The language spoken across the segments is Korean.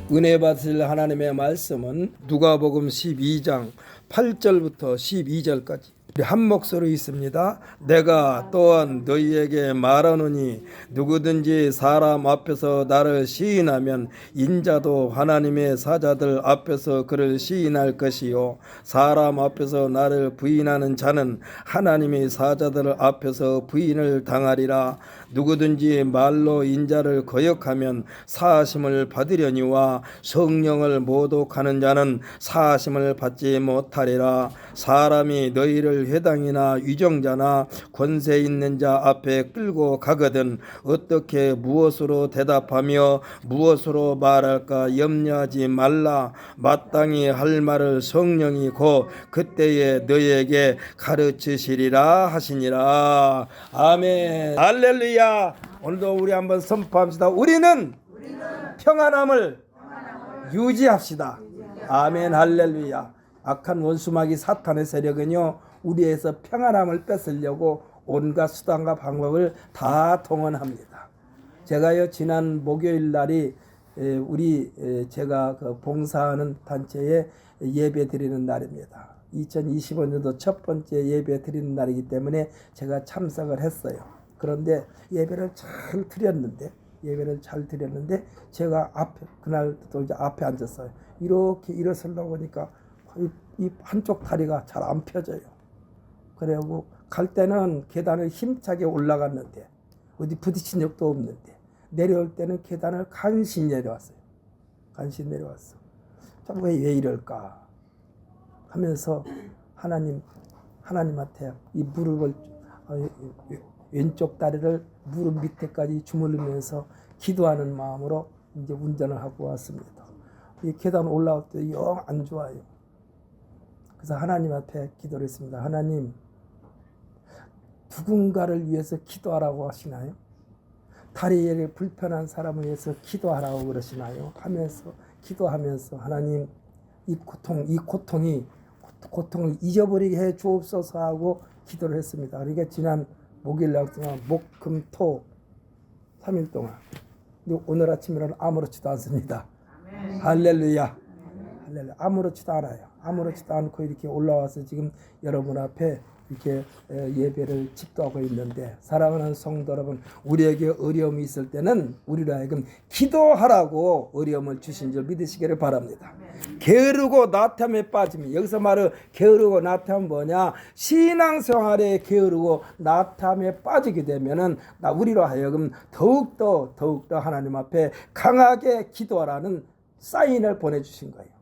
은혜 받으실 하나님의 말씀은 누가복음 12장 8절부터 12절까지 한 목소리 있습니다. 내가 또한 너희에게 말하노니 누구든지 사람 앞에서 나를 시인하면 인자도 하나님의 사자들 앞에서 그를 시인할 것이요 사람 앞에서 나를 부인하는 자는 하나님의 사자들 앞에서 부인을 당하리라. 누구든지 말로 인자를 거역하면 사하심을 받으려니와 성령을 모독하는 자는 사하심을 받지 못하리라. 사람이 너희를 회당이나 위정자나 권세 있는 자 앞에 끌고 가거든 어떻게 무엇으로 대답하며 무엇으로 말할까 염려하지 말라. 마땅히 할 말을 성령이 곧 그때에 너희에게 가르치시리라 하시니라. 아멘. 할렐루야. 오늘도 우리 한번 선포합시다. 우리는 평안함을 유지합시다. 아멘. 할렐루야. 악한 원수마귀 사탄의 세력은요 우리에서 평안함을 뺏으려고 온갖 수단과 방법을 다 동원합니다. 제가요 지난 목요일 날이 제가 그 봉사하는 단체에 예배 드리는 날입니다. 2025년도 첫 번째 예배 드리는 날이기 때문에 제가 참석을 했어요. 그런데 예배를 잘 드렸는데 제가 그날도 이제 앞에 앉았어요. 이렇게 일어서려고 하니까 이 한쪽 다리가 잘 안 펴져요. 그리고 갈 때는 계단을 힘차게 올라갔는데 어디 부딪힌 적도 없는데 내려올 때는 계단을 간신히 내려왔어. 참 왜 이럴까 하면서 하나님한테 이 무릎을 왼쪽 다리를 무릎 밑에까지 주물르면서 기도하는 마음으로 이제 운전을 하고 왔습니다. 이 계단 올라올 때 영 안 좋아요. 그래서 하나님 앞에 기도를 했습니다. 하나님, 누군가를 위해서 기도하라고 하시나요? 다리에 불편한 사람을 위해서 기도하라고 그러시나요? 기도하면서 하나님 이 고통을 잊어버리게 해 주옵소서 하고 기도를 했습니다. 그러니까 지난 목요일 날 동안 목금토 3일 동안. 근데 오늘 아침에는 아무렇지도 않습니다. 아멘. 할렐루야. 아무렇지도 않아요. 아무렇지도 않고 이렇게 올라와서 지금 여러분 앞에 이렇게 예배를 집도하고 있는데, 사랑하는 성도 여러분, 우리에게 어려움이 있을 때는 우리로 하여금 기도하라고 어려움을 주신 줄 믿으시기를 바랍니다. 게으르고 나태함에 빠지면, 여기서 말을 게으르고 나태함은 뭐냐, 신앙생활에 게으르고 나태함에 빠지게 되면은 우리로 하여금 더욱더 하나님 앞에 강하게 기도하라는 사인을 보내주신 거예요.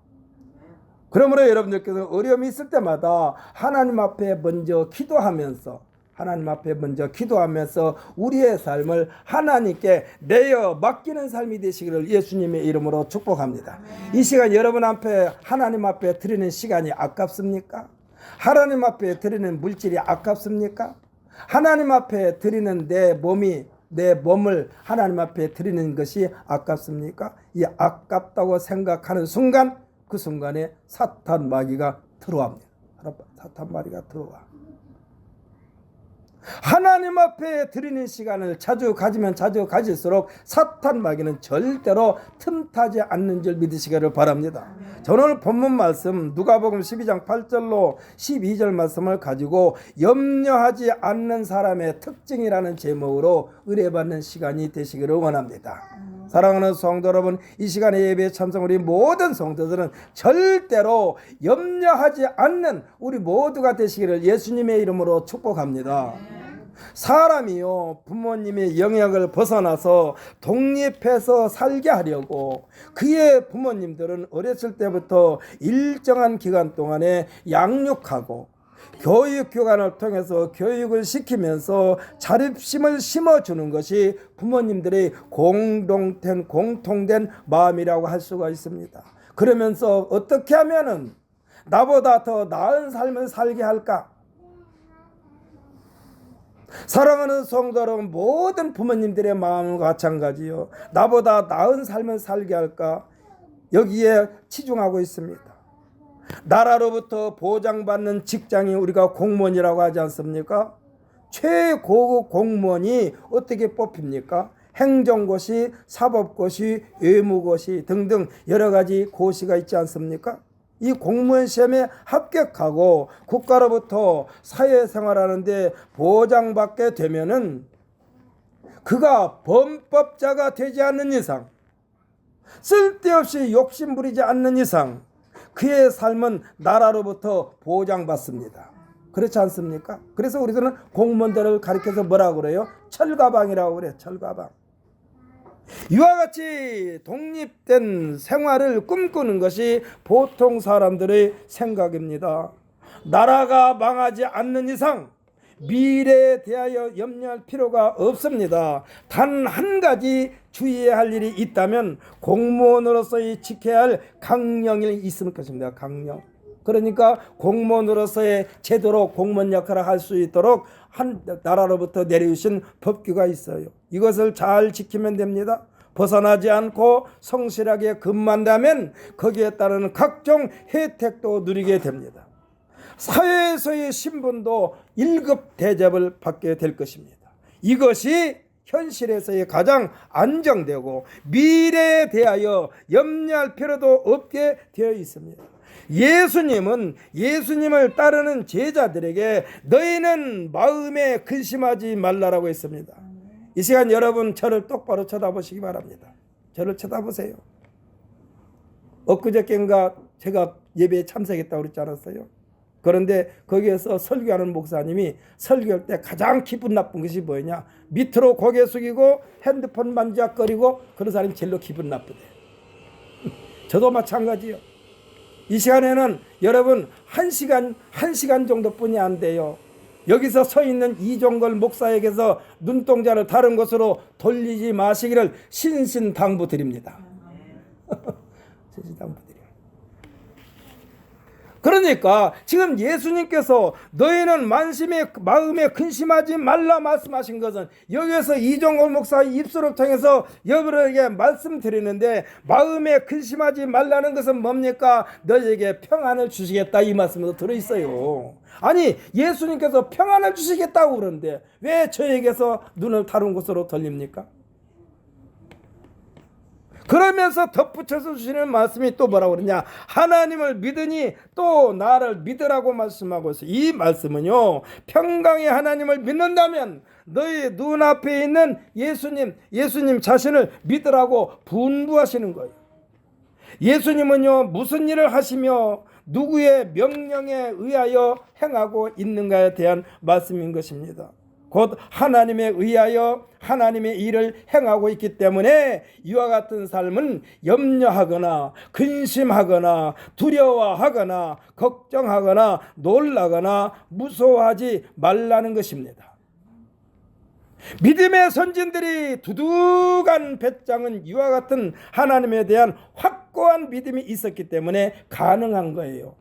그러므로 여러분들께서 어려움이 있을 때마다 하나님 앞에 먼저 기도하면서 우리의 삶을 하나님께 내어 맡기는 삶이 되시기를 예수님의 이름으로 축복합니다. 이 시간 여러분 앞에 하나님 앞에 드리는 시간이 아깝습니까? 하나님 앞에 드리는 물질이 아깝습니까? 하나님 앞에 드리는 내 몸을 하나님 앞에 드리는 것이 아깝습니까? 이 아깝다고 생각하는 순간, 그 순간에 사탄 마귀가 들어옵니다. 사탄 마귀가 들어와. 하나님 앞에 드리는 시간을 자주 가질수록 사탄 마귀는 절대로 틈타지 않는 줄 믿으시기를 바랍니다. 저는 오늘 본문 말씀 누가복음 12장 8절로 12절 말씀을 가지고 염려하지 않는 사람의 특징이라는 제목으로 의뢰받는 시간이 되시기를 원합니다. 사랑하는 성도 여러분, 이 시간에 예배에 참석 우리 모든 성도들은 절대로 염려하지 않는 우리 모두가 되시기를 예수님의 이름으로 축복합니다. 사람이요 부모님의 영역을 벗어나서 독립해서 살게 하려고 그의 부모님들은 어렸을 때부터 일정한 기간 동안에 양육하고 교육기관을 통해서 교육을 시키면서 자립심을 심어주는 것이 부모님들의 공통된 마음이라고 할 수가 있습니다. 그러면서 어떻게 하면은 나보다 더 나은 삶을 살게 할까? 사랑하는 성도 여러분, 모든 부모님들의 마음은 마찬가지요. 나보다 나은 삶을 살게 할까? 여기에 치중하고 있습니다. 나라로부터 보장받는 직장이 우리가 공무원이라고 하지 않습니까? 최고급 공무원이 어떻게 뽑힙니까? 행정고시, 사법고시, 외무고시 등등 여러 가지 고시가 있지 않습니까? 이 공무원 시험에 합격하고 국가로부터 사회생활하는데 보장받게 되면은 그가 범법자가 되지 않는 이상, 쓸데없이 욕심부리지 않는 이상 그의 삶은 나라로부터 보장받습니다. 그렇지 않습니까? 그래서 우리들은 공무원들을 가리켜서 뭐라고 그래요? 철가방이라고 그래요. 철가방. 이와 같이 독립된 생활을 꿈꾸는 것이 보통 사람들의 생각입니다. 나라가 망하지 않는 이상 미래에 대하여 염려할 필요가 없습니다. 단 한 가지 주의해야 할 일이 있다면 공무원으로서의 지켜야 할 강령이 있을 것입니다. 강령. 그러니까 공무원으로서의 제대로 공무원 역할을 할 수 있도록 한 나라로부터 내려주신 법규가 있어요. 이것을 잘 지키면 됩니다. 벗어나지 않고 성실하게 근무한다면 거기에 따르는 각종 혜택도 누리게 됩니다. 사회에서의 신분도 1급 대접을 받게 될 것입니다. 이것이 현실에서의 가장 안정되고 미래에 대하여 염려할 필요도 없게 되어 있습니다. 예수님은 예수님을 따르는 제자들에게 너희는 마음에 근심하지 말라라고 했습니다. 이 시간 여러분 저를 똑바로 쳐다보시기 바랍니다. 저를 쳐다보세요. 엊그저께인가 제가 예배에 참석했다고 그랬지 않았어요? 그런데 거기에서 설교하는 목사님이 설교할 때 가장 기분 나쁜 것이 뭐냐? 밑으로 고개 숙이고 핸드폰 만지작거리고 그런 사람이 제일로 기분 나쁘대. 저도 마찬가지요. 이 시간에는 여러분 한 시간 정도뿐이 안 돼요. 여기서 서 있는 이종걸 목사에게서 눈동자를 다른 곳으로 돌리지 마시기를 신신당부드립니다. 신신당부드립니다. 그러니까 지금 예수님께서 너희는 마음에 근심하지 말라 말씀하신 것은 여기에서 이종걸 목사의 입술을 통해서 여러분에게 말씀드리는데 마음에 근심하지 말라는 것은 뭡니까? 너희에게 평안을 주시겠다 이 말씀으로 들어있어요. 아니 예수님께서 평안을 주시겠다고 그러는데 왜 저에게서 눈을 다른 곳으로 돌립니까? 그러면서 덧붙여서 주시는 말씀이 또 뭐라고 그러냐? 하나님을 믿으니 또 나를 믿으라고 말씀하고 있어요. 이 말씀은요, 평강의 하나님을 믿는다면 너희 눈앞에 있는 예수님 자신을 믿으라고 분부하시는 거예요. 예수님은요, 무슨 일을 하시며 누구의 명령에 의하여 행하고 있는가에 대한 말씀인 것입니다. 곧 하나님에 의하여 하나님의 일을 행하고 있기 때문에 이와 같은 삶은 염려하거나 근심하거나 두려워하거나 걱정하거나 놀라거나 무서워하지 말라는 것입니다. 믿음의 선진들이 두둑한 배짱은 이와 같은 하나님에 대한 확고한 믿음이 있었기 때문에 가능한 거예요.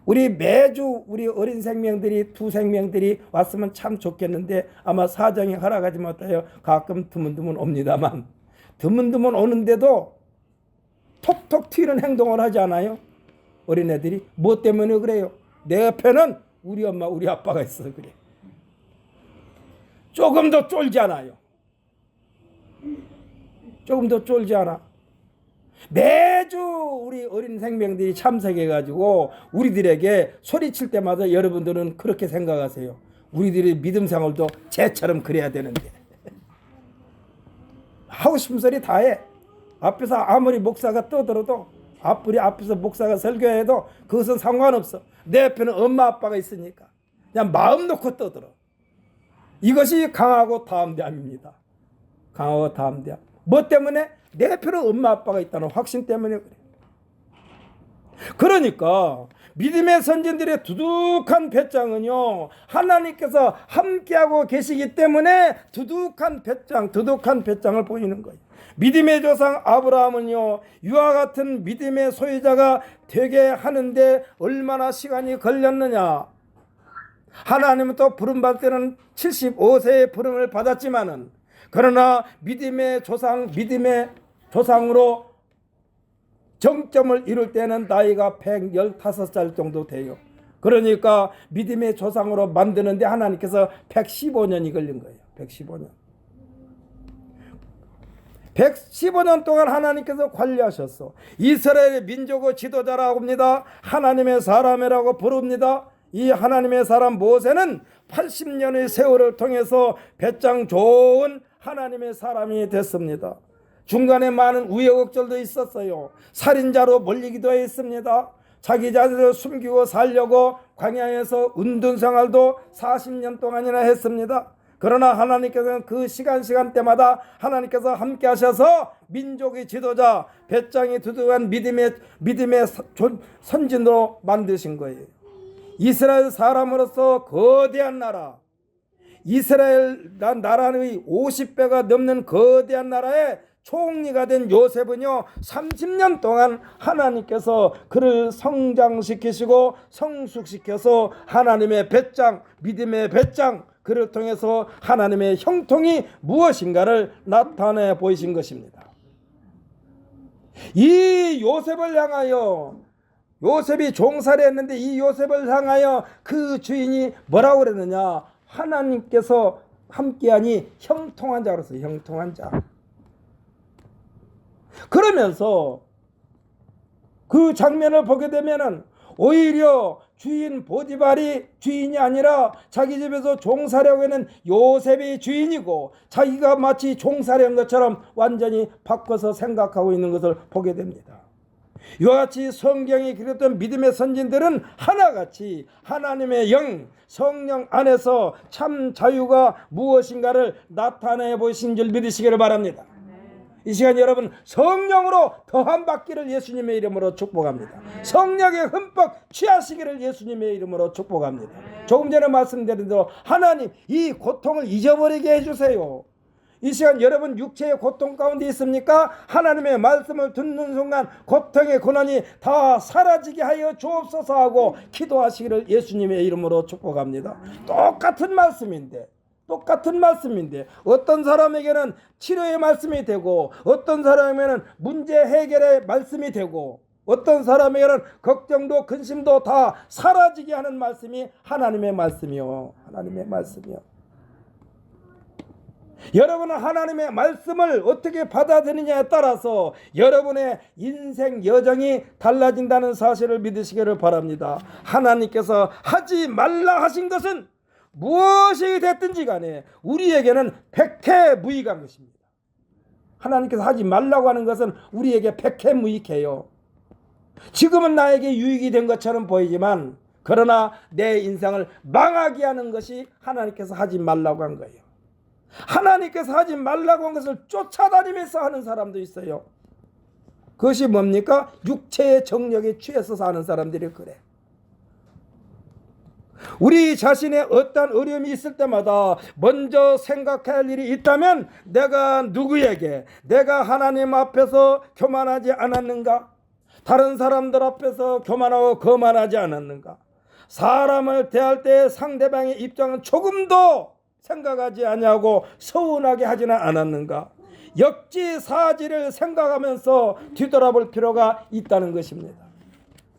우리 매주 우리 어린 생명들이 두 생명들이 왔으면 참 좋겠는데 아마 사정이 허락하지 못하여 가끔 드문드문 옵니다만 드문드문 오는데도 톡톡 튀는 행동을 하지 않아요? 어린애들이 뭐 때문에 그래요? 내 옆에는 우리 엄마 우리 아빠가 있어서 그래. 조금 더 쫄지 않아요. 조금 더 쫄지 않아. 매주 우리 어린 생명들이 참석해가지고 우리들에게 소리칠 때마다 여러분들은 그렇게 생각하세요. 우리들의 믿음 생활도 쟤처럼 그래야 되는데 하고 싶은 소리 다 해. 앞에서 아무리 목사가 떠들어도 우리 앞에서 목사가 설교해도 그것은 상관없어. 내 옆에는 엄마 아빠가 있으니까 그냥 마음 놓고 떠들어. 이것이 강하고 담대함입니다. 강하고 담대함. 뭐 때문에? 내 옆에는 엄마 아빠가 있다는 확신 때문에 그래. 그러니까 믿음의 선진들의 두둑한 배짱은요 하나님께서 함께하고 계시기 때문에 두둑한 배짱을 보이는 거예요. 믿음의 조상 아브라함은요 이와 같은 믿음의 소유자가 되게 하는데 얼마나 시간이 걸렸느냐. 하나님은 또 부름받을 때는 75세의 부름을 받았지만은 그러나 믿음의 조상으로 정점을 이룰 때는 나이가 115살 정도 돼요. 그러니까 믿음의 조상으로 만드는데 하나님께서 115년이 걸린 거예요. 115년. 115년 동안 하나님께서 관리하셨어. 이스라엘의 민족의 지도자라고 합니다. 하나님의 사람이라고 부릅니다. 이 하나님의 사람 모세는 80년의 세월을 통해서 배짱 좋은 하나님의 사람이 됐습니다. 중간에 많은 우여곡절도 있었어요. 살인자로 몰리기도 했습니다. 자기 자신을 숨기고 살려고 광야에서 은둔 생활도 40년 동안이나 했습니다. 그러나 하나님께서는 그 시간대마다 하나님께서 함께 하셔서 민족의 지도자, 배짱이 두둑한 믿음의 선진으로 만드신 거예요. 이스라엘 사람으로서 거대한 나라, 이스라엘 나라의 50배가 넘는 거대한 나라의 총리가 된 요셉은요 30년 동안 하나님께서 그를 성장시키시고 성숙시켜서 하나님의 배짱, 믿음의 배짱, 그를 통해서 하나님의 형통이 무엇인가를 나타내 보이신 것입니다. 이 요셉을 향하여, 요셉이 종살이 했는데 이 요셉을 향하여 그 주인이 뭐라고 그랬느냐, 하나님께서 함께하니 형통한 자로서, 형통한 자. 그러면서 그 장면을 보게 되면은 오히려 주인 보디발이 주인이 아니라 자기 집에서 종살이하고 있는 요셉이 주인이고 자기가 마치 종살이한 것처럼 완전히 바꿔서 생각하고 있는 것을 보게 됩니다. 이와 같이 성경이 기록된 믿음의 선진들은 하나같이 하나님의 영, 성령 안에서 참 자유가 무엇인가를 나타내 보신 줄 믿으시기를 바랍니다. 이 시간 여러분 성령으로 더한 받기를 예수님의 이름으로 축복합니다. 성령에 흠뻑 취하시기를 예수님의 이름으로 축복합니다. 조금 전에 말씀드린 대로 하나님 이 고통을 잊어버리게 해주세요. 이 시간 여러분 육체의 고통 가운데 있습니까? 하나님의 말씀을 듣는 순간 고통의 고난이 다 사라지게 하여 주옵소서 하고 기도하시기를 예수님의 이름으로 축복합니다. 똑같은 말씀인데 어떤 사람에게는 치료의 말씀이 되고 어떤 사람에게는 문제 해결의 말씀이 되고 어떤 사람에게는 걱정도 근심도 다 사라지게 하는 말씀이 하나님의 말씀이요. 하나님의 말씀이요. 여러분은 하나님의 말씀을 어떻게 받아들이냐에 따라서 여러분의 인생 여정이 달라진다는 사실을 믿으시기를 바랍니다. 하나님께서 하지 말라 하신 것은 무엇이 됐든지 간에 우리에게는 백해무익한 것입니다. 하나님께서 하지 말라고 하는 것은 우리에게 백해무익해요. 지금은 나에게 유익이 된 것처럼 보이지만 그러나 내 인생을 망하게 하는 것이 하나님께서 하지 말라고 한 거예요. 하나님께서 하지 말라고 한 것을 쫓아다니면서 하는 사람도 있어요. 그것이 뭡니까? 육체의 정력에 취해서 사는 사람들이 그래. 우리 자신의 어떤 어려움이 있을 때마다 먼저 생각해야 할 일이 있다면 내가 누구에게, 내가 하나님 앞에서 교만하지 않았는가? 다른 사람들 앞에서 교만하고 거만하지 않았는가? 사람을 대할 때 상대방의 입장은 조금도 생각하지 아니하고 서운하게 하지는 않았는가? 역지사지를 생각하면서 뒤돌아볼 필요가 있다는 것입니다.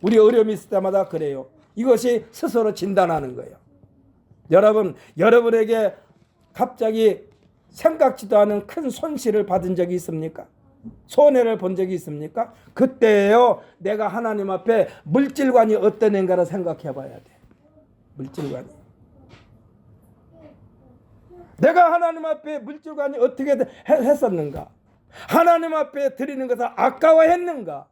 우리 어려움이 있을 때마다 그래요. 이것이 스스로 진단하는 거예요. 여러분에게 갑자기 생각지도 않은 큰 손실을 받은 적이 있습니까? 손해를 본 적이 있습니까? 그때요 내가 하나님 앞에 물질관이 어떤 애인가를 생각해 봐야 돼. 물질관이. 내가 하나님 앞에 물질관이 어떻게 했었는가? 하나님 앞에 드리는 것을 아까워했는가?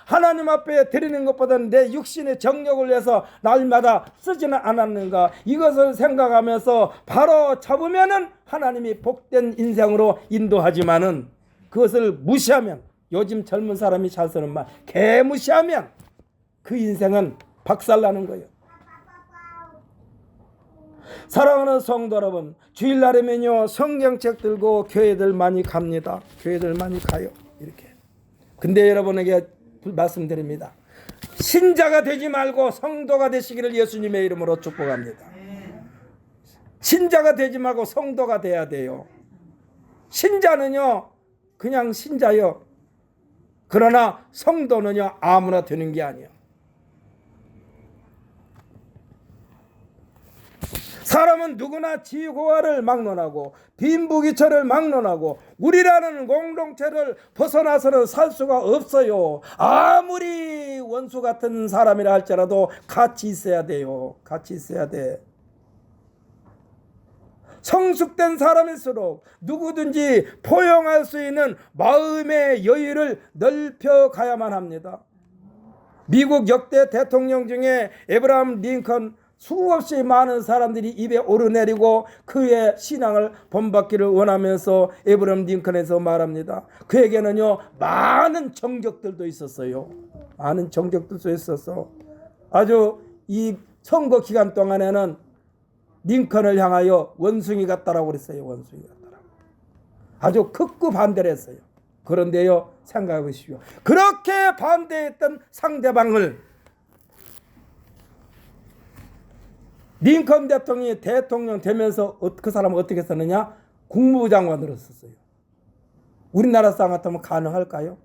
하나님 앞에 드리는 것보다는 내 육신의 정력을 위해서 날마다 쓰지는 않았는가? 이것을 생각하면서 바로 잡으면은 하나님이 복된 인생으로 인도하지만은 그것을 무시하면, 요즘 젊은 사람이 잘 쓰는 말, 개무시하면 그 인생은 박살나는 거예요. 사랑하는 성도 여러분, 주일날이면요 성경책 들고 교회들 많이 갑니다. 교회들 많이 가요. 이렇게. 근데 여러분에게 말씀드립니다. 신자가 되지 말고 성도가 되시기를 예수님의 이름으로 축복합니다. 신자가 되지 말고 성도가 돼야 돼요. 신자는요 그냥 신자요. 그러나 성도는요 아무나 되는 게 아니에요. 사람은 누구나 지고와를 막론하고 빈부귀천을 막론하고 우리라는 공동체를 벗어나서는 살 수가 없어요. 아무리 원수 같은 사람이라 할지라도 같이 있어야 돼요. 같이 있어야 돼. 성숙된 사람일수록 누구든지 포용할 수 있는 마음의 여유를 넓혀가야만 합니다. 미국 역대 대통령 중에 에브라함 링컨, 수없이 많은 사람들이 입에 오르내리고 그의 신앙을 본받기를 원하면서 에브라함 링컨에서 말합니다. 그에게는요 많은 정적들도 있었어요. 많은 정적들도 있었어. 아주 이 선거 기간 동안에는 링컨을 향하여 원숭이 같다라고 그랬어요. 원숭이 같다라고. 아주 극구 반대를 했어요. 그런데요, 생각해 보십시오. 그렇게 반대했던 상대방을 링컨 대통령이 대통령 되면서 그 사람은 어떻게 썼느냐? 국무부 장관으로 썼어요. 우리나라 사람 같으면 가능할까요?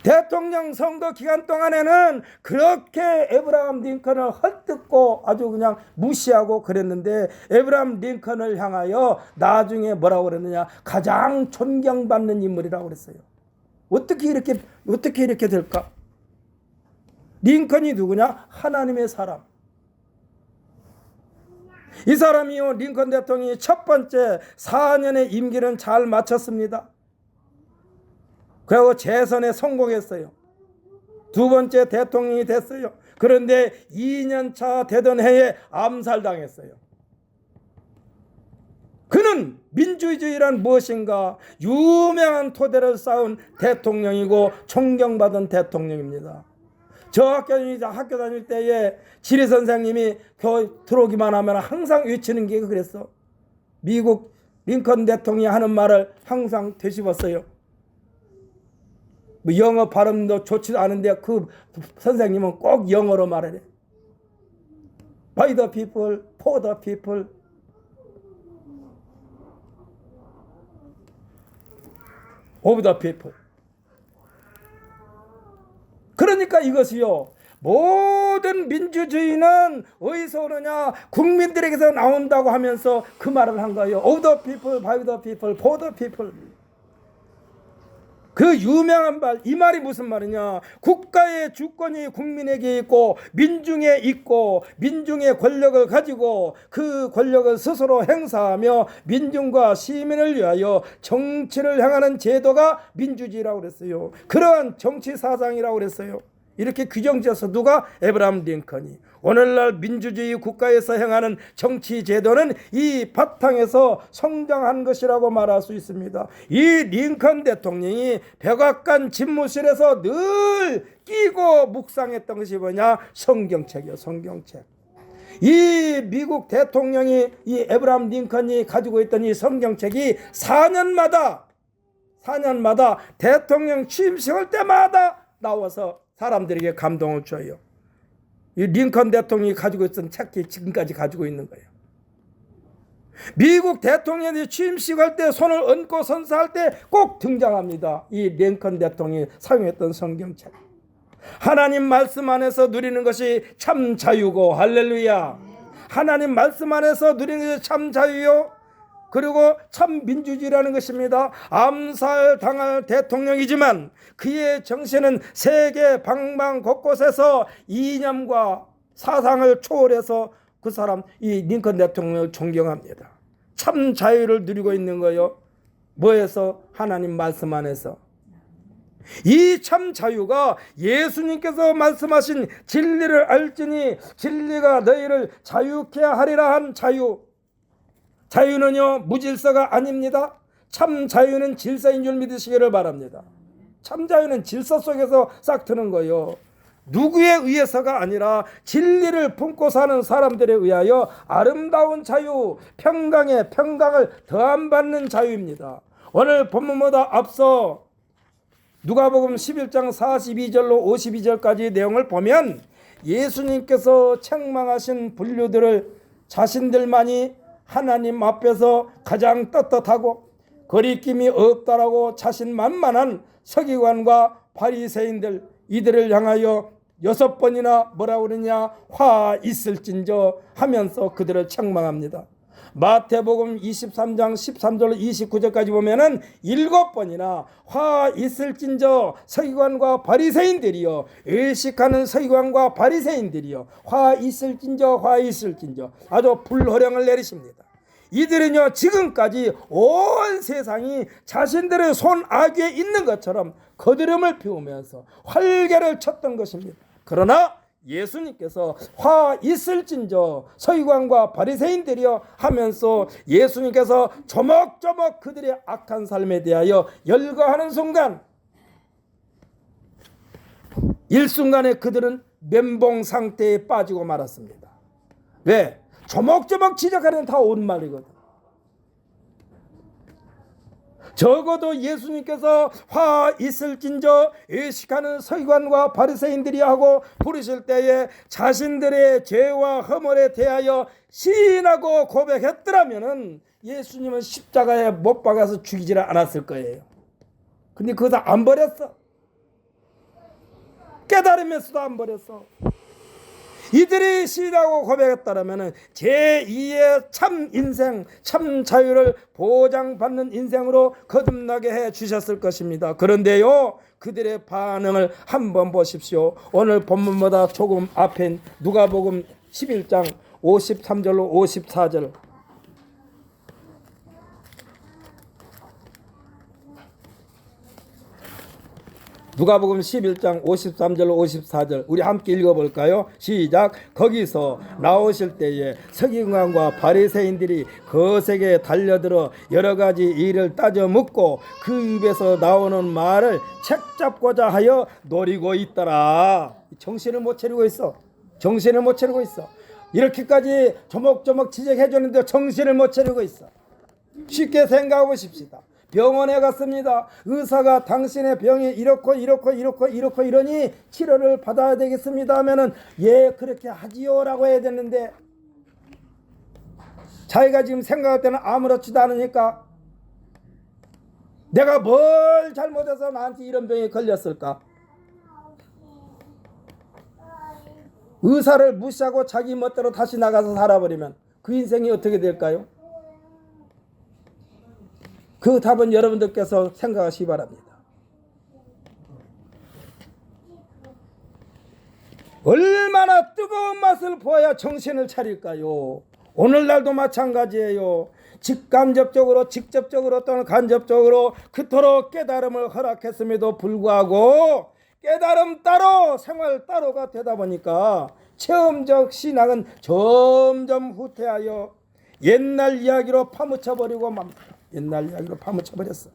대통령 선거 기간 동안에는 그렇게 에브라함 링컨을 헐뜯고 아주 그냥 무시하고 그랬는데 에브라함 링컨을 향하여 나중에 뭐라고 그랬느냐? 가장 존경받는 인물이라고 그랬어요. 어떻게 이렇게 될까? 링컨이 누구냐? 하나님의 사람. 이 사람이요, 링컨 대통령이 첫 번째 4년의 임기는 잘 마쳤습니다. 그리고 재선에 성공했어요. 두 번째 대통령이 됐어요. 그런데 2년차 되던 해에 암살당했어요. 그는 민주주의란 무엇인가 유명한 토대를 쌓은 대통령이고 존경받은 대통령입니다. 저 학교 다닐 때에 지리 선생님이 들어오기만 하면 항상 외치는 게 그랬어. 미국 링컨 대통령이 하는 말을 항상 되씹었어요. 뭐 영어 발음도 좋지도 않은데 그 선생님은 꼭 영어로 말을 해. By the people, for the people. Of the people. 그러니까 이것이요, 모든 민주주의는 어디서 오느냐? 국민들에게서 나온다고 하면서 그 말을 한 거예요. Of the people, by the people, for the people. 그 유명한 말, 이 말이 무슨 말이냐? 국가의 주권이 국민에게 있고 민중에 있고 민중의 권력을 가지고 그 권력을 스스로 행사하며 민중과 시민을 위하여 정치를 향하는 제도가 민주주의라고 그랬어요. 그러한 정치 사상이라고 그랬어요. 이렇게 규정지어서 누가? 에브라함 링컨이. 오늘날 민주주의 국가에서 행하는 정치 제도는 이 바탕에서 성장한 것이라고 말할 수 있습니다. 이 링컨 대통령이 백악관 집무실에서 늘 끼고 묵상했던 것이 뭐냐? 성경책이요, 성경책. 이 미국 대통령이, 이 에브라함 링컨이 가지고 있던 이 성경책이 4년마다 대통령 취임식할 때마다 나와서 사람들에게 감동을 줘요. 이 링컨 대통령이 가지고 있던 책이 지금까지 가지고 있는 거예요. 미국 대통령이 취임식할 때 손을 얹고 선사할 때 꼭 등장합니다. 이 링컨 대통령이 사용했던 성경책. 하나님 말씀 안에서 누리는 것이 참 자유고, 할렐루야. 하나님 말씀 안에서 누리는 것이 참 자유요, 그리고 참 민주주의라는 것입니다. 암살당할 대통령이지만 그의 정신은 세계 방방 곳곳에서 이념과 사상을 초월해서 그 사람, 이 링컨 대통령을 존경합니다. 참 자유를 누리고 있는 거요. 뭐에서? 하나님 말씀 안에서. 이 참 자유가 예수님께서 말씀하신 진리를 알지니 진리가 너희를 자유케 하리라 한 자유. 자유는요, 무질서가 아닙니다. 참 자유는 질서인 줄 믿으시기를 바랍니다. 참 자유는 질서 속에서 싹 트는 거예요. 누구에 의해서가 아니라 진리를 품고 사는 사람들에 의하여 아름다운 자유, 평강에 평강을 더한 받는 자유입니다. 오늘 본문보다 앞서 누가복음 11장 42절로 52절까지 내용을 보면 예수님께서 책망하신 분류들을 자신들만이 하나님 앞에서 가장 떳떳하고 거리낌이 없다라고 자신만만한 서기관과 바리새인들, 이들을 향하여 6번이나 뭐라고 그러냐, 화 있을진저 하면서 그들을 책망합니다. 마태복음 23장 13절로 29절까지 보면은 7번이나 화 있을진저 서기관과 바리새인들이여, 외식하는 서기관과 바리새인들이여, 화 있을진저 화 있을진저 아주 불호령을 내리십니다. 이들은요, 지금까지 온 세상이 자신들의 손 아귀에 있는 것처럼 거드름을 피우면서 활개를 쳤던 것입니다. 그러나 예수님께서 화 있을진저 서기관과 바리새인들이여 하면서 예수님께서 조목조목 그들의 악한 삶에 대하여 열거하는 순간, 일순간에 그들은 멘봉 상태에 빠지고 말았습니다. 왜? 조목조목 지적하는 다 옳은 말이거든. 적어도 예수님께서 화 있을진저 외식하는 서기관과 바리새인들이 하고 부르실 때에 자신들의 죄와 허물에 대하여 시인하고 고백했더라면은 예수님은 십자가에 못 박아서 죽이지를 않았을 거예요. 근데 그거 다 안 버렸어. 깨달으면서도 안 버렸어. 이들이 시인하고 고백했다라면 제2의 참 인생, 참 자유를 보장받는 인생으로 거듭나게 해 주셨을 것입니다. 그런데요, 그들의 반응을 한번 보십시오. 오늘 본문보다 조금 앞인 누가복음 11장 53절로 54절. 누가복음 11장 53절로 54절 우리 함께 읽어볼까요? 시작. 거기서 나오실 때에 서기관과 바리새인들이 거세게 달려들어 여러 가지 일을 따져 묻고 그 입에서 나오는 말을 책잡고자 하여 노리고 있더라. 정신을 못 차리고 있어. 정신을 못 차리고 있어. 이렇게까지 조목조목 지적해 주는데 정신을 못 차리고 있어. 쉽게 생각해 보십시다. 병원에 갔습니다. 의사가 당신의 병이 이렇고 이러니 치료를 받아야 되겠습니다 하면은 예 그렇게 하지요 라고 해야 되는데, 자기가 지금 생각할 때는 아무렇지도 않으니까 내가 뭘 잘못해서 나한테 이런 병이 걸렸을까? 의사를 무시하고 자기 멋대로 다시 나가서 살아버리면 그 인생이 어떻게 될까요? 그 답은 여러분들께서 생각하시기 바랍니다. 얼마나 뜨거운 맛을 보아야 정신을 차릴까요? 오늘날도 마찬가지예요. 직간접적으로 직접적으로 또는 간접적으로 그토록 깨달음을 허락했음에도 불구하고 깨달음 따로 생활 따로가 되다 보니까 체험적 신앙은 점점 후퇴하여 옛날 이야기로 파묻혀버리고 맙니다. 옛날 이야기로 파묻혀버렸어.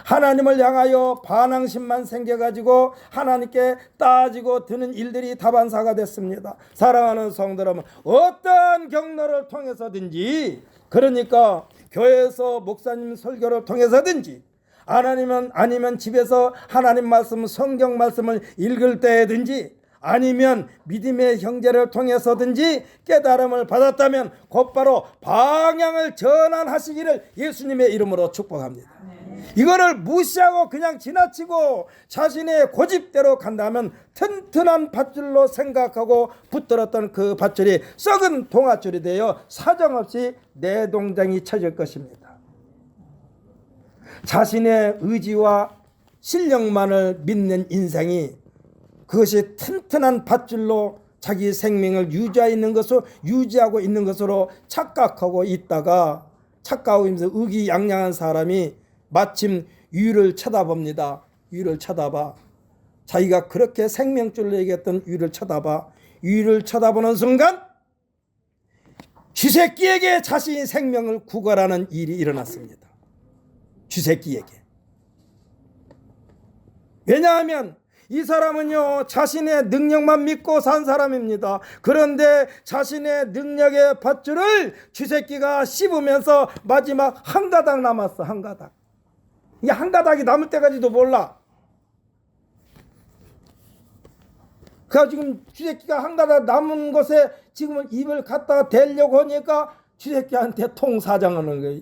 하나님을 향하여 반항심만 생겨가지고 하나님께 따지고 드는 일들이 다반사가 됐습니다. 사랑하는 성도 여러분, 어떠한 경로를 통해서든지, 그러니까 교회에서 목사님 설교를 통해서든지 아니면 집에서 하나님 말씀, 성경 말씀을 읽을 때든지 아니면 믿음의 형제를 통해서든지 깨달음을 받았다면 곧바로 방향을 전환하시기를 예수님의 이름으로 축복합니다. 이거를 무시하고 그냥 지나치고 자신의 고집대로 간다면 튼튼한 밧줄로 생각하고 붙들었던 그 밧줄이 썩은 동아줄이 되어 사정없이 내동댕이 쳐질 것입니다. 자신의 의지와 실력만을 믿는 인생이 그것이 튼튼한 밧줄로 자기 생명을 유지하고 있는 것으로 착각하고 있다가 착각하면서 의기양양한 사람이 마침 위를 쳐다봅니다. 위를 쳐다봐. 자기가 그렇게 생명줄로 얘기했던 위를 쳐다봐. 위를 쳐다보는 순간 쥐새끼에게 자신의 생명을 구걸하는 일이 일어났습니다. 쥐새끼에게. 왜냐하면 이 사람은요 자신의 능력만 믿고 산 사람입니다. 그런데 자신의 능력의 밧줄을 쥐새끼가 씹으면서 마지막 한 가닥 남았어. 한 가닥. 이 한 가닥이 남을 때까지도 몰라. 그래서 지금 쥐새끼가 한 가닥 남은 것에 지금은 입을 갖다가 대려고 하니까 쥐새끼한테 통사정하는 거예요.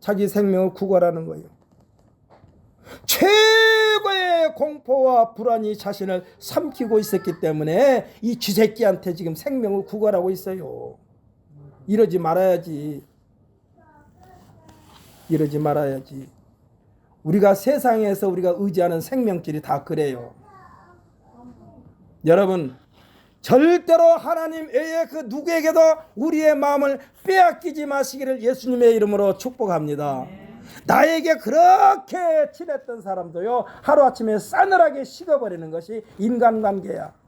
자기 생명을 구걸하는 거예요. 최고의 공포와 불안이 자신을 삼키고 있었기 때문에 이 쥐새끼한테 지금 생명을 구걸하고 있어요. 이러지 말아야지. 이러지 말아야지. 우리가 세상에서 우리가 의지하는 생명줄이 다 그래요. 여러분, 절대로 하나님 외에 그 누구에게도 우리의 마음을 빼앗기지 마시기를 예수님의 이름으로 축복합니다. 나에게 그렇게 친했던 사람도요, 하루아침에 싸늘하게 식어버리는 것이 인간관계야.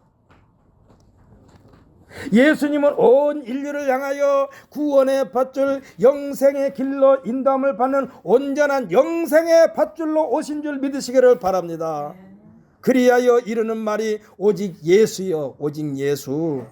예수님은 온 인류를 향하여 구원의 밧줄, 영생의 길로 인도함을 받는 온전한 영생의 밧줄로 오신 줄 믿으시기를 바랍니다. 그리하여 이르는 말이 오직 예수여, 오직 예수.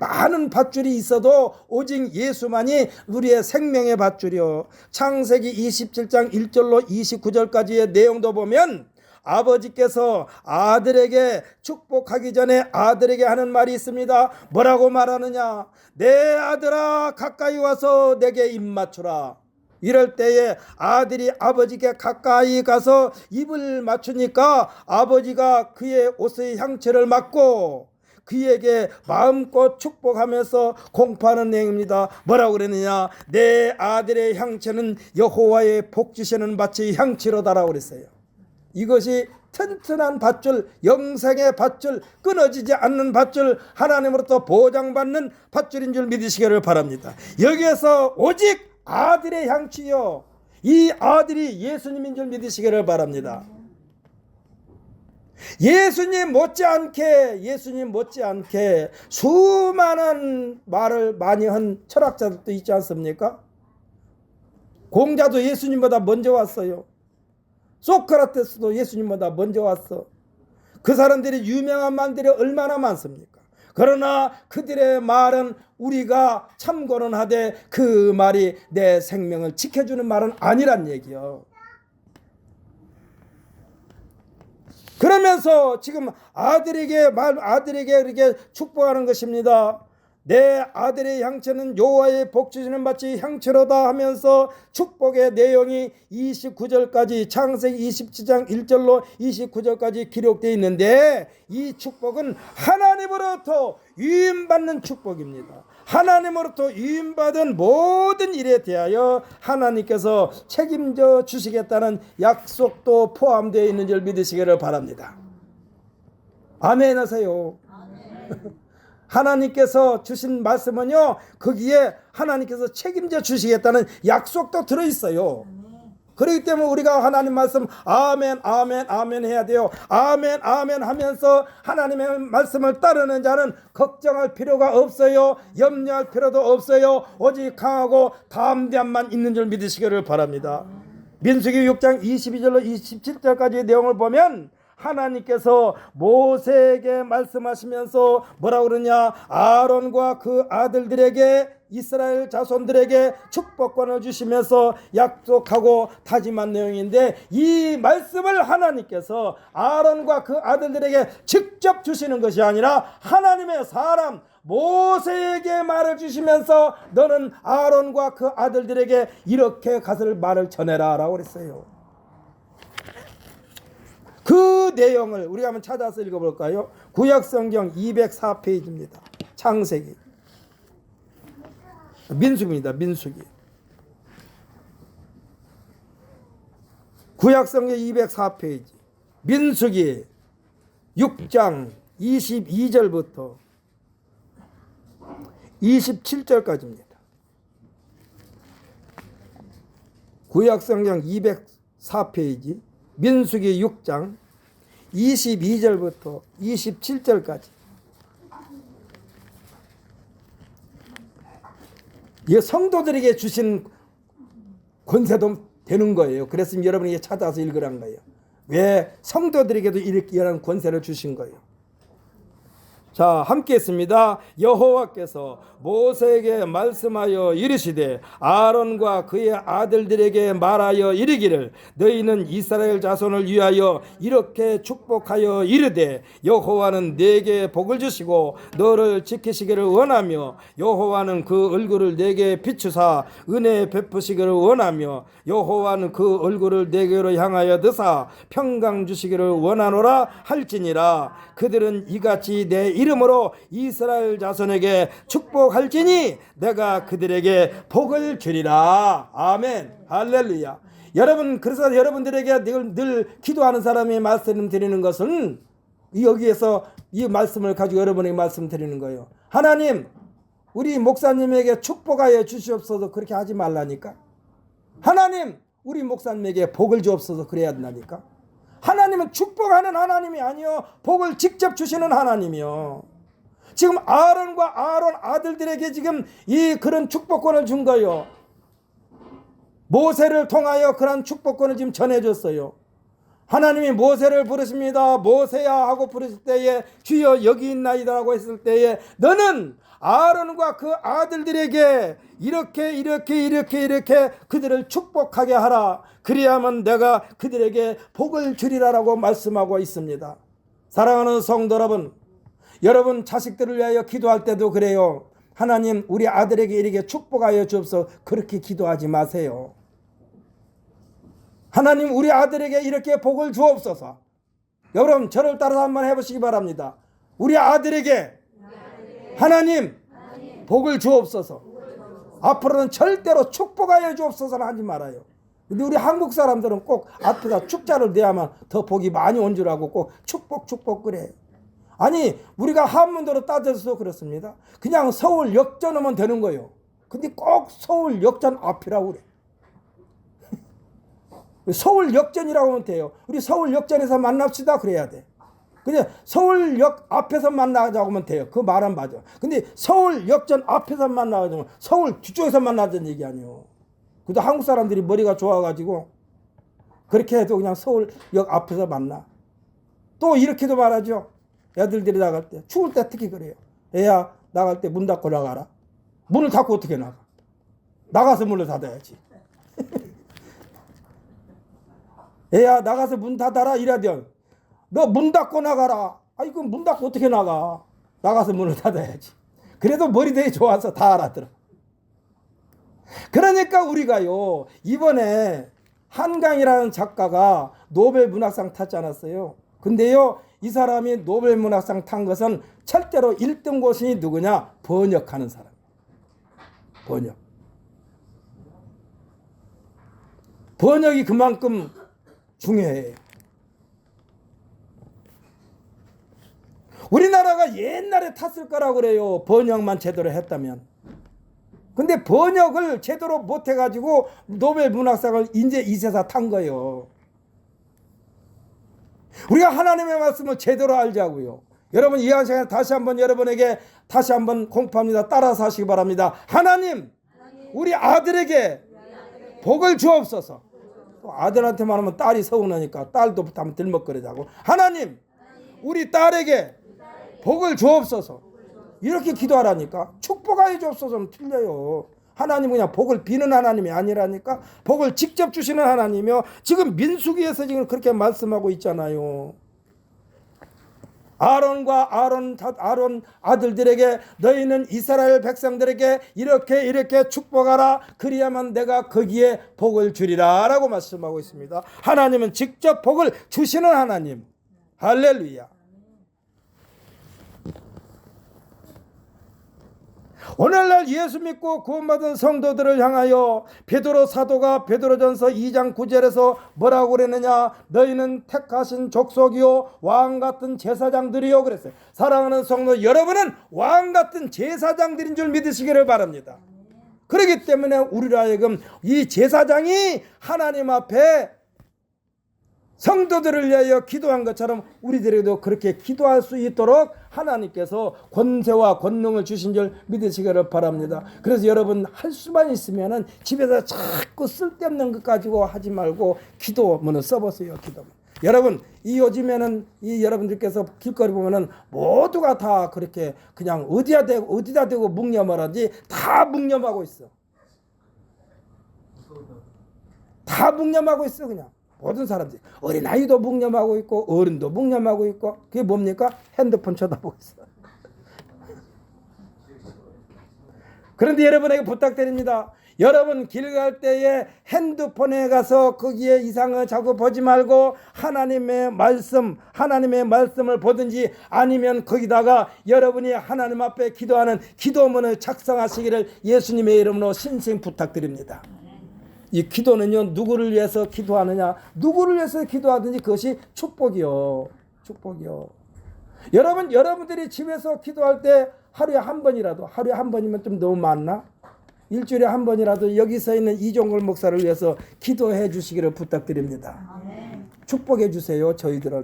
많은 밧줄이 있어도 오직 예수만이 우리의 생명의 밧줄이요. 창세기 27장 1절로 29절까지의 내용도 보면 아버지께서 아들에게 축복하기 전에 아들에게 하는 말이 있습니다. 뭐라고 말하느냐? 내 아들아, 가까이 와서 내게 입 맞추라. 이럴 때에 아들이 아버지께 가까이 가서 입을 맞추니까 아버지가 그의 옷의 향채를 맡고 그에게 마음껏 축복하면서 공포하는 내용입니다. 뭐라고 그랬느냐? 내 아들의 향채는 여호와의 복 주시는 밭의 향치로다라고 그랬어요. 이것이 튼튼한 밧줄, 영생의 밧줄, 끊어지지 않는 밧줄, 하나님으로부터 보장받는 밧줄인 줄 믿으시기를 바랍니다. 여기에서 오직 아들의 향취요, 이 아들이 예수님인 줄 믿으시기를 바랍니다. 예수님 못지않게 수많은 말을 많이 한 철학자들도 있지 않습니까? 공자도 예수님보다 먼저 왔어요. 소크라테스도 예수님보다 먼저 왔어. 그 사람들이 유명한 말들이 얼마나 많습니까? 그러나 그들의 말은 우리가 참고는 하되 그 말이 내 생명을 지켜주는 말은 아니란 얘기요. 그러면서 지금 아들에게 이렇게 축복하는 것입니다. 내 아들의 향채는 여호와의 복 주시는 밭이 향채로다 하면서 축복의 내용이 29절까지, 창세기 27장 1절로 29절까지 기록되어 있는데, 이 축복은 하나님으로부터 유인받는 축복입니다. 하나님으로부터 유인받은 모든 일에 대하여 하나님께서 책임져 주시겠다는 약속도 포함되어 있는 줄 믿으시기를 바랍니다. 아멘 하세요. 아멘. 하나님께서 주신 말씀은요, 거기에 하나님께서 책임져 주시겠다는 약속도 들어있어요. 그렇기 때문에 우리가 하나님 말씀 아멘 아멘 아멘 해야 돼요. 아멘 아멘 하면서 하나님의 말씀을 따르는 자는 걱정할 필요가 없어요. 염려할 필요도 없어요. 오직 강하고 담대함만 있는 줄 믿으시기를 바랍니다. 민수기 6장 22절로 27절까지의 내용을 보면 하나님께서 모세에게 말씀하시면서 뭐라고 그러냐? 아론과 그 아들들에게, 이스라엘 자손들에게 축복권을 주시면서 약속하고 다짐한 내용인데, 이 말씀을 하나님께서 아론과 그 아들들에게 직접 주시는 것이 아니라 하나님의 사람 모세에게 말을 주시면서 너는 아론과 그 아들들에게 이렇게 가서 말을 전해라 라고 그랬어요. 그 내용을 우리가 한번 찾아서 읽어볼까요? 구약성경 204페이지입니다. 창세기, 민수기입니다. 민수기. 구약성경 204페이지, 민수기 6장 22절부터 27절까지입니다. 구약성경 204페이지, 민수기 6장 22절부터 27절까지. 이 성도들에게 주신 권세도 되는 거예요. 그랬으면 여러분이 찾아서 읽으란 거예요. 왜 성도들에게도 이런 권세를 주신 거예요? 자, 함께 했습니다. 여호와께서 모세에게 말씀하여 이르시되 아론과 그의 아들들에게 말하여 이르기를 너희는 이스라엘 자손을 위하여 이렇게 축복하여 이르되 여호와는 네게 복을 주시고 너를 지키시기를 원하며 여호와는 그 얼굴을 네게 비추사 은혜 베푸시기를 원하며 여호와는 그 얼굴을 네게로 향하여 드사 평강 주시기를 원하노라 할지니라. 그들은 이같이 내 이름으로 이스라엘 자손에게 축복할지니 내가 그들에게 복을 주리라. 아멘. 할렐루야. 여러분, 그래서 여러분들에게 늘 기도하는 사람이 말씀드리는 것은 여기에서 이 말씀을 가지고 여러분에게 말씀드리는 거예요. 하나님, 우리 목사님에게 축복하여 주시옵소서. 그렇게 하지 말라니까. 하나님, 우리 목사님에게 복을 주옵소서. 그래야 된다니까. 하나님은 축복하는 하나님이 아니요 복을 직접 주시는 하나님이요. 지금 아론과 아론 아들들에게 지금 이 그런 축복권을 준 거요. 모세를 통하여 그런 축복권을 지금 전해줬어요. 하나님이 모세를 부르십니다. 모세야 하고 부르실 때에 주여 여기 있나이다라고 했을 때에 너는 아론과 그 아들들에게 이렇게 그들을 축복하게 하라. 그리하면 내가 그들에게 복을 주리라라고 말씀하고 있습니다. 사랑하는 성도 여러분 자식들을 위하여 기도할 때도 그래요. 하나님 우리 아들에게 이렇게 축복하여 주옵소서. 그렇게 기도하지 마세요. 하나님 우리 아들에게 이렇게 복을 주옵소서. 여러분 저를 따라서 한번 해보시기 바랍니다. 우리 아들에게 하나님 복을 주옵소서. 앞으로는 절대로 축복하여 주옵소서는 하지 말아요. 근데 우리 한국 사람들은 꼭 앞에다 축자를 내야만 더 복이 많이 온 줄 알고 꼭 축복 그래. 아니 우리가 한문도로 따져서 그렇습니다. 그냥 서울역전 오면 되는 거예요. 근데 꼭 서울역전 앞이라고 그래. 서울역전이라고 하면 돼요. 우리 서울역전에서 만납시다 그래야 돼. 그냥 서울역 앞에서 만나자고 하면 돼요. 그 말은 맞아. 근데 서울역전 앞에서 만나자면 서울 뒤쪽에서 만나자는 얘기 아니에요. 그래도 한국 사람들이 머리가 좋아가지고 그렇게 해도 그냥 서울역 앞에서 만나. 또 이렇게도 말하죠. 애들들이 나갈 때 추울 때 특히 그래요. 애야 나갈 때 문 닫고 나가라. 문을 닫고 어떻게 나가? 나가서 문을 닫아야지. 애야 나가서 문 닫아라 이라면 너 문 닫고 나가라. 아이 그 문 닫고 어떻게 나가? 나가서 문을 닫아야지. 그래도 머리들이 좋아서 다 알아들어. 그러니까 우리가요 이번에 한강이라는 작가가 노벨 문학상 탔지 않았어요. 근데요 이 사람이 노벨 문학상 탄 것은 절대로 1등 고신이 누구냐? 번역하는 사람. 번역이 그만큼 중요해요. 우리나라가 옛날에 탔을 거라고 그래요. 번역만 제대로 했다면. 근데 번역을 제대로 못해가지고 노벨 문학상을 이제 이세사 탄 거예요. 우리가 하나님의 말씀을 제대로 알자고요. 여러분 이 한 시간에 다시 한번 여러분에게 다시 한번 공포합니다. 따라서 하시기 바랍니다. 하나님 우리 아들에게 복을 주옵소서. 또 아들한테만 하면 딸이 서운하니까 딸도 한번 들먹거리자고. 하나님 우리 딸에게 복을 주옵소서. 이렇게 기도하라니까. 축복하여 주옵소서는 틀려요. 하나님은 그냥 복을 비는 하나님이 아니라니까. 복을 직접 주시는 하나님이요. 지금 민수기에서 지금 그렇게 말씀하고 있잖아요. 아론과 아론 아들들에게 너희는 이스라엘 백성들에게 이렇게 축복하라. 그리야만 내가 거기에 복을 주리라 라고 말씀하고 있습니다. 하나님은 직접 복을 주시는 하나님. 할렐루야. 오늘날 예수 믿고 구원받은 성도들을 향하여 베드로 사도가 베드로전서 2장 9절에서 뭐라고 그랬느냐? 너희는 택하신 족속이요 왕같은 제사장들이요 그랬어요. 사랑하는 성도 여러분은 왕같은 제사장들인 줄 믿으시기를 바랍니다. 그렇기 때문에 우리로 하여금 이 제사장이 하나님 앞에 성도들을 위하여 기도한 것처럼 우리들에게도 그렇게 기도할 수 있도록 하나님께서 권세와 권능을 주신 줄 믿으시기를 바랍니다. 그래서 여러분 할 수만 있으면은 집에서 자꾸 쓸데없는 것 가지고 하지 말고 기도문을 써보세요. 기도문. 여러분, 이 요즘에는 이 여러분들께서 길거리 보면은 모두가 다 그렇게 그냥 어디다 대고 묵념하는지 다 묵념하고 있어. 다 묵념하고 있어. 그냥 모든 사람들이, 어린아이도 묵념하고 있고 어른도 묵념하고 있고. 그게 뭡니까? 핸드폰 쳐다보고 있어. 그런데 여러분에게 부탁드립니다. 여러분 길 갈 때에 핸드폰에 가서 거기에 이상을 자꾸 보지 말고 하나님의 말씀을 보든지, 아니면 거기다가 여러분이 하나님 앞에 기도하는 기도문을 작성하시기를 예수님의 이름으로 신생 부탁드립니다. 이 기도는요, 누구를 위해서 기도하느냐, 누구를 위해서 기도하든지 그것이 축복이요. 여러분들이 집에서 기도할 때 하루에 한 번이면 좀 너무 많나? 일주일에 한 번이라도 여기 서 있는 이종걸 목사를 위해서 기도해 주시기를 부탁드립니다. 축복해 주세요.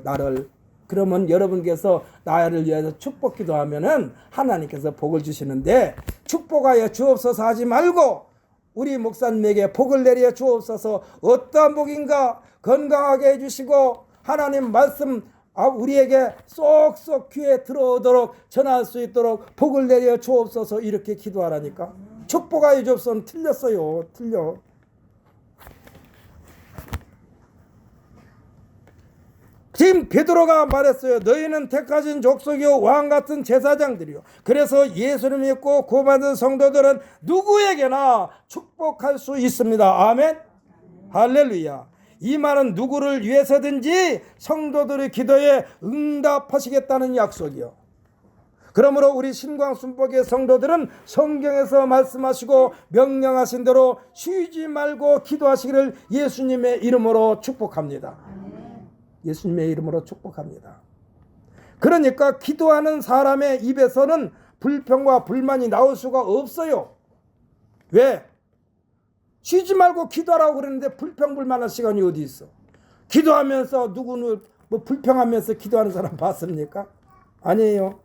나를. 그러면 여러분께서 나를 위해서 축복 기도하면은 하나님께서 복을 주시는데, 축복하여 주옵소서 하지 말고 우리 목사님에게 복을 내려 주옵소서, 어떠한 복인가, 건강하게 해주시고 하나님 말씀 우리에게 쏙쏙 귀에 들어오도록 전할 수 있도록 복을 내려 주옵소서, 이렇게 기도하라니까. 축복하여 주옵소서는 틀렸어요. 틀려. 지금 베드로가 말했어요. 너희는 택하신 족속이요 왕같은 제사장들이요. 그래서 예수를 믿고 구원받은 성도들은 누구에게나 축복할 수 있습니다. 아멘. 할렐루야. 이 말은 누구를 위해서든지 성도들의 기도에 응답하시겠다는 약속이요. 그러므로 우리 신광순복의 성도들은 성경에서 말씀하시고 명령하신 대로 쉬지 말고 기도하시기를 예수님의 이름으로 축복합니다. 예수님의 이름으로 축복합니다. 그러니까 기도하는 사람의 입에서는 불평과 불만이 나올 수가 없어요. 왜? 쉬지 말고 기도하라고 그러는데 불평불만할 시간이 어디 있어? 기도하면서 누구는 불평하면서 기도하는 사람 봤습니까? 아니에요.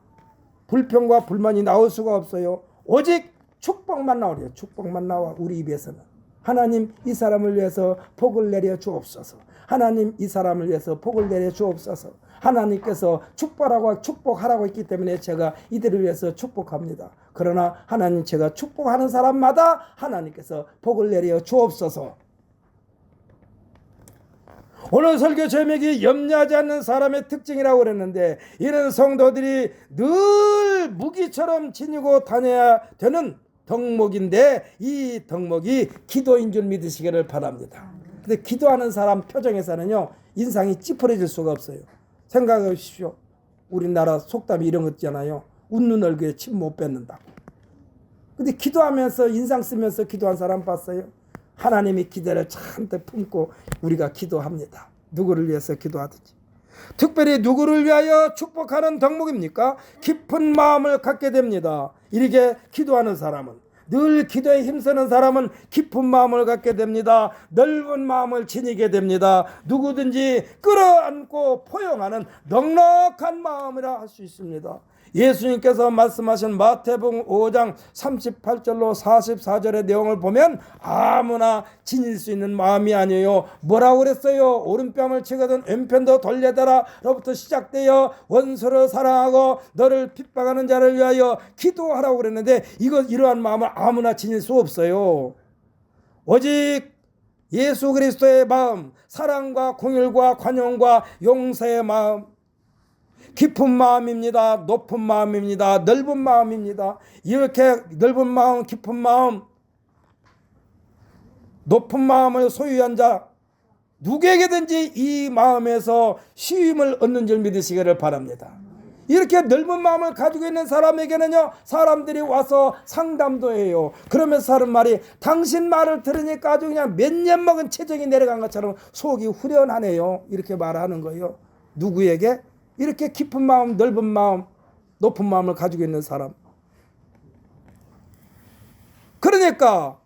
불평과 불만이 나올 수가 없어요. 오직 축복만 나오래요. 축복만 나와. 우리 입에서는 하나님 이 사람을 위해서 복을 내려 주옵소서. 하나님 이 사람을 위해서 복을 내려 주옵소서. 하나님께서 축복하라고 했기 때문에 제가 이들을 위해서 축복합니다. 그러나 하나님, 제가 축복하는 사람마다 하나님께서 복을 내려 주옵소서. 오늘 설교 제목이 염려하지 않는 사람의 특징이라고 그랬는데, 이런 성도들이 늘 무기처럼 지니고 다녀야 되는 덕목인데, 이 덕목이 기도인 줄 믿으시기를 바랍니다. 근데 기도하는 사람 표정에서는요, 인상이 찌푸려질 수가 없어요. 생각해 보십시오. 우리나라 속담이 이런 거 있잖아요. 웃는 얼굴에 침 못 뱉는다고. 근데 기도하면서 인상 쓰면서 기도한 사람 봤어요? 하나님이 기대를 잔뜩 품고 우리가 기도합니다. 누구를 위해서 기도하든지. 특별히 누구를 위하여 축복하는 덕목입니까? 깊은 마음을 갖게 됩니다. 이렇게 기도하는 사람은, 늘 기도에 힘쓰는 사람은 깊은 마음을 갖게 됩니다. 넓은 마음을 지니게 됩니다. 누구든지 끌어안고 포용하는 넉넉한 마음이라 할 수 있습니다. 예수님께서 말씀하신 마태복음 5장 38절로 44절의 내용을 보면 아무나 지닐 수 있는 마음이 아니에요. 뭐라고 그랬어요? 오른뺨을 치거든 왼편도 돌려대라 로부터 시작되어 원수를 사랑하고 너를 핍박하는 자를 위하여 기도하라고 그랬는데, 이러한 마음을 아무나 지닐 수 없어요. 오직 예수 그리스도의 마음, 사랑과 공율과 관용과 용서의 마음, 깊은 마음입니다. 높은 마음입니다. 넓은 마음입니다. 이렇게 넓은 마음, 깊은 마음, 높은 마음을 소유한 자 누구에게든지 이 마음에서 쉼을 얻는 줄 믿으시기를 바랍니다. 이렇게 넓은 마음을 가지고 있는 사람에게는요, 사람들이 와서 상담도 해요. 그러면서 하는 말이, 당신 말을 들으니까 아주 그냥 몇 년 먹은 체정이 내려간 것처럼 속이 후련하네요. 이렇게 말하는 거예요. 누구에게? 이렇게 깊은 마음, 넓은 마음, 높은 마음을 가지고 있는 사람. 그러니까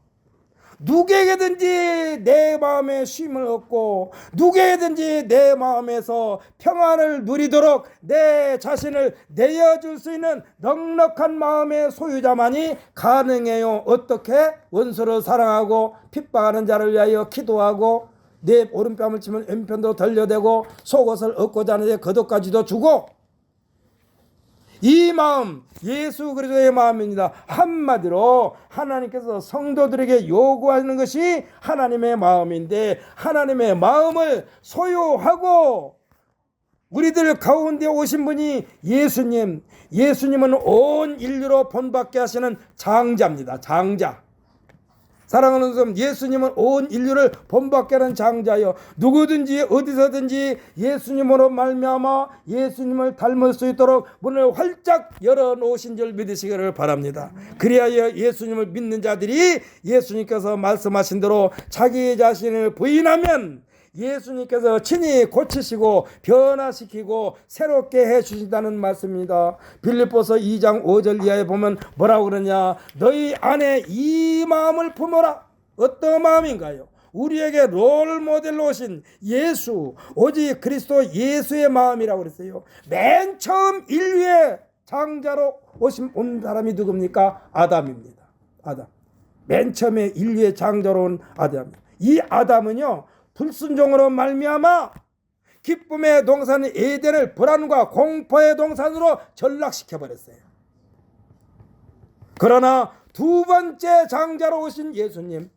누구에게든지 내 마음에 쉼을 얻고 누구에게든지 내 마음에서 평안을 누리도록 내 자신을 내어줄 수 있는 넉넉한 마음의 소유자만이 가능해요. 어떻게? 원수를 사랑하고 핍박하는 자를 위하여 기도하고 내 오른뺨을 치면 왼편도 돌려대고 속옷을 얻고자 하는데 겉옷까지도 주고, 이 마음 예수 그리스도의 마음입니다. 한마디로 하나님께서 성도들에게 요구하는 것이 하나님의 마음인데, 하나님의 마음을 소유하고 우리들 가운데 오신 분이 예수님. 예수님은 온 인류로 본받게 하시는 장자입니다. 장자. 사랑하는 성, 예수님은 온 인류를 본받게 하는 장자요. 누구든지 어디서든지 예수님으로 말미암아 예수님을 닮을 수 있도록 문을 활짝 열어놓으신 줄 믿으시기를 바랍니다. 그리하여 예수님을 믿는 자들이 예수님께서 말씀하신 대로 자기 자신을 부인하면 예수님께서 친히 고치시고 변화시키고 새롭게 해주신다는 말씀입니다. 빌립보서 2장 5절 이하에 보면 뭐라고 그러냐, 너희 안에 이 마음을 품어라. 어떤 마음인가요? 우리에게 롤 모델로 오신 예수, 오직 그리스도 예수의 마음이라고 그랬어요. 맨 처음 인류의 장자로 온 사람이 누굽니까? 아담입니다. 아담. 맨 처음에 인류의 장자로 온 아담. 이 아담은요, 불순종으로 말미암아 기쁨의 동산 에덴을 불안과 공포의 동산으로 전락시켜버렸어요. 그러나 두 번째 장자로 오신 예수님,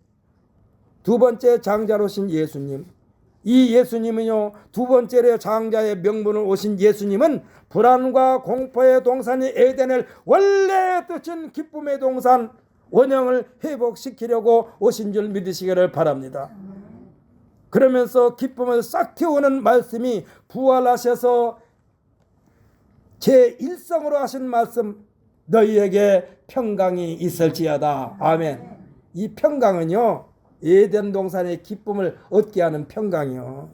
이 예수님은요, 두 번째 장자의 명분을 오신 예수님은 불안과 공포의 동산 에덴을 원래 뜻인 기쁨의 동산 원형을 회복시키려고 오신 줄 믿으시기를 바랍니다. 그러면서 기쁨을 싹 틔우는 말씀이 부활하셔서 제1성으로 하신 말씀, 너희에게 평강이 있을지어다. 아멘. 이 평강은요, 에덴 동산의 기쁨을 얻게 하는 평강이요.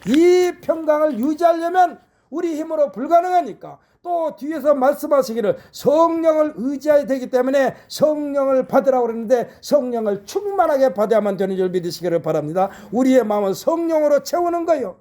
이 평강을 유지하려면 우리 힘으로 불가능하니까 또 뒤에서 말씀하시기를 성령을 의지해야 되기 때문에 성령을 받으라고 그러는데 성령을 충만하게 받아야만 되는 줄 믿으시기를 바랍니다. 우리의 마음을 성령으로 채우는 거요.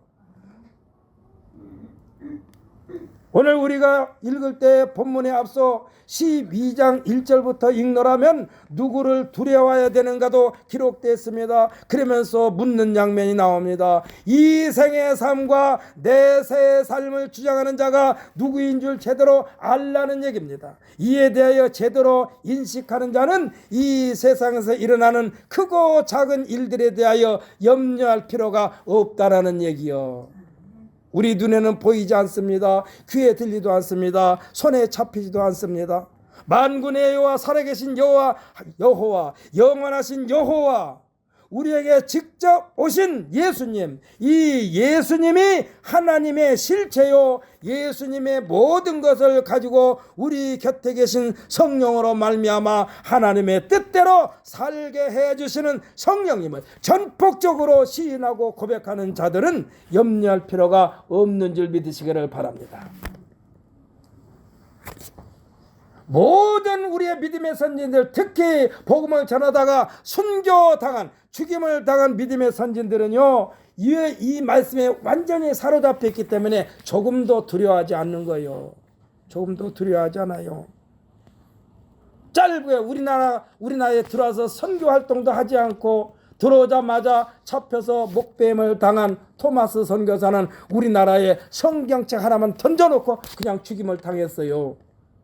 오늘 우리가 읽을 때 본문에 앞서 12장 1절부터 읽노라면 누구를 두려워해야 되는가도 기록되어 있습니다. 그러면서 묻는 장면이 나옵니다. 이 생의 삶과 내세의 삶을 주장하는 자가 누구인 줄 제대로 알라는 얘기입니다. 이에 대하여 제대로 인식하는 자는 이 세상에서 일어나는 크고 작은 일들에 대하여 염려할 필요가 없다라는 얘기요. 우리 눈에는 보이지 않습니다. 귀에 들리도 않습니다. 손에 잡히지도 않습니다. 만군의 여호와, 살아계신 여호와, 영원하신 여호와, 우리에게 직접 오신 예수님, 이 예수님이 하나님의 실체요, 예수님의 모든 것을 가지고 우리 곁에 계신 성령으로 말미암아 하나님의 뜻대로 살게 해주시는 성령님을 전폭적으로 시인하고 고백하는 자들은 염려할 필요가 없는 줄 믿으시기를 바랍니다. 모든 우리의 믿음의 선진들, 특히 복음을 전하다가 순교당한, 죽임을 당한 믿음의 선진들은요, 이 말씀에 완전히 사로잡혀 있기 때문에 조금도 두려워하지 않는 거예요. 조금도 두려워하지 않아요. 짧게 우리나라에 들어와서 선교 활동도 하지 않고 들어오자마자 잡혀서 목뱀을 당한 토마스 선교사는 우리나라에 성경책 하나만 던져놓고 그냥 죽임을 당했어요.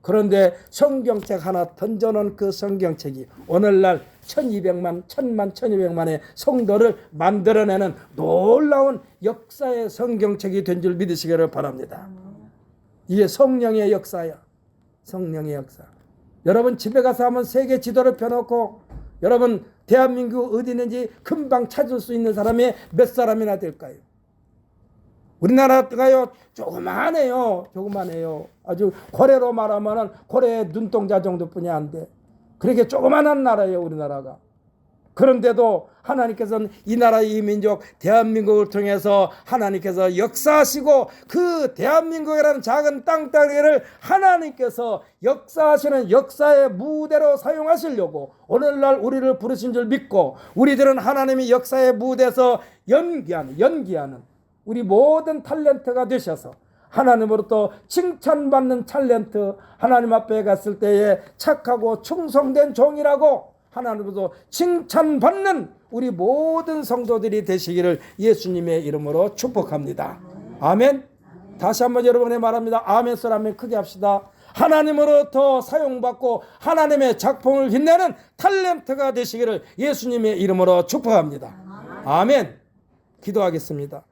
그런데 성경책 하나 던져놓은 그 성경책이 오늘날 1200만의 성도를 만들어내는 놀라운 역사의 성경책이 된 줄 믿으시기를 바랍니다. 이게 성령의 역사야. 성령의 역사. 여러분 집에 가서 한번 세계 지도를 펴놓고 여러분 대한민국 어디 있는지 금방 찾을 수 있는 사람이 몇 사람이나 될까요? 우리나라가요 조그만해요. 아주 고래로 말하면은 고래의 눈동자 정도뿐이 안 돼. 그렇게 조그만한 나라예요, 우리나라가. 그런데도 하나님께서는 이 나라, 이 민족 대한민국을 통해서 하나님께서 역사하시고 그 대한민국이라는 작은 땅덩이를 하나님께서 역사하시는 역사의 무대로 사용하시려고 오늘날 우리를 부르신 줄 믿고 우리들은 하나님이 역사의 무대에서 연기하는 우리 모든 탤런트가 되셔서 하나님으로부터 칭찬받는 탤런트, 하나님 앞에 갔을 때에 착하고 충성된 종이라고 하나님으로부터 칭찬받는 우리 모든 성도들이 되시기를 예수님의 이름으로 축복합니다. 아멘. 다시 한번 여러분에 말합니다. 아멘 소리 크게 합시다. 하나님으로부터 사용받고 하나님의 작품을 빛내는 탤런트가 되시기를 예수님의 이름으로 축복합니다. 아멘. 기도하겠습니다.